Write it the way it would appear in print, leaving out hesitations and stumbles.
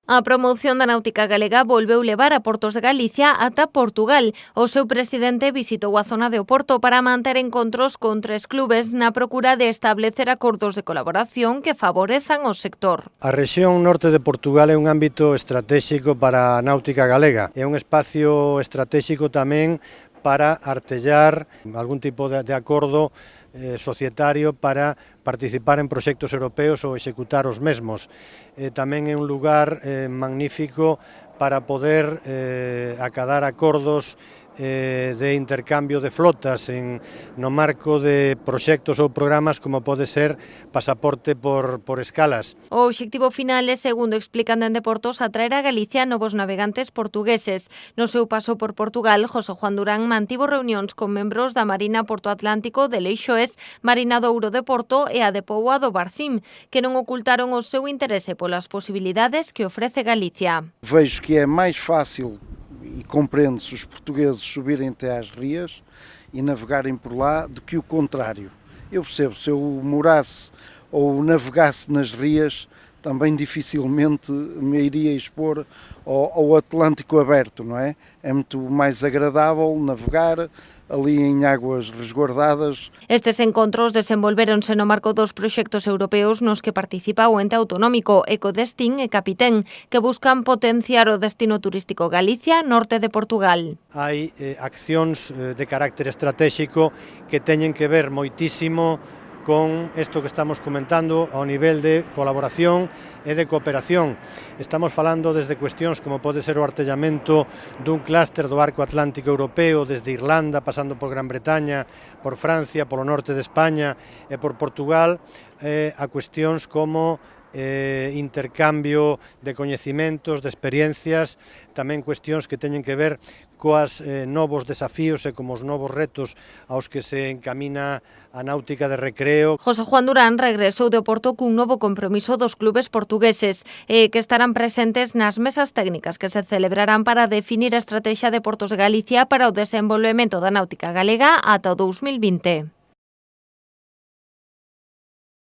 A promoción da náutica galega volveu levar a portos de Galicia ata Portugal. O seu presidente visitou a zona de Oporto para manter encontros con 3 clubes na procura de establecer acordos de colaboración que favorezan o sector. A rexión norte de Portugal é un ámbito estratégico para a náutica galega. É un espacio estratégico tamén para artellar algún tipo de acordo societario para participar en proxectos europeos ou executar os mesmos. Tamén é un lugar magnífico para poder acadar acordos de intercambio de flotas no marco de proxectos ou programas como pode ser pasaporte por escalas. O obxectivo final é, segundo explican dende Portos, atraer a Galicia novos navegantes portugueses. No seu paso por Portugal, José Juan Durán mantivo reunións con membros da Marina Porto Atlántico de Leixoes, Marina do Ouro de Porto e a de Poua do Barcim, que non ocultaron o seu interese polas posibilidades que ofrece Galicia. Vejo que é máis fácil e compreende-se os portugueses subirem até às rias e navegarem por lá do que o contrário. Eu percebo, se eu morasse ou navegasse nas rias, também dificilmente me iria expor ao Atlântico aberto, não é? É muito mais agradável navegar ali em águas resguardadas. Estes encontros desenvolvéronse no marco dos proxectos europeos nos que participa o ente autonómico Ecodestin e Capitén, que buscan potenciar o destino turístico Galicia, norte de Portugal. Hai accións de carácter estratégico que teñen que ver moitísimo con isto que estamos comentando ao nivel de colaboración e de cooperación. Estamos falando desde cuestións como pode ser o artellamento dun clúster do arco atlántico europeo desde Irlanda, pasando por Gran Bretaña, por Francia, polo norte de España e por Portugal, a cuestións como intercambio de coñecimentos, de experiencias, tamén cuestións que teñen que ver coas novos desafíos e como os novos retos aos que se encamina a náutica de recreo. José Juan Durán regresou de Oporto cun novo compromiso dos clubes portugueses que estarán presentes nas mesas técnicas que se celebrarán para definir a estrategia de Portos de Galicia para o desenvolvemento da náutica galega ata o 2020.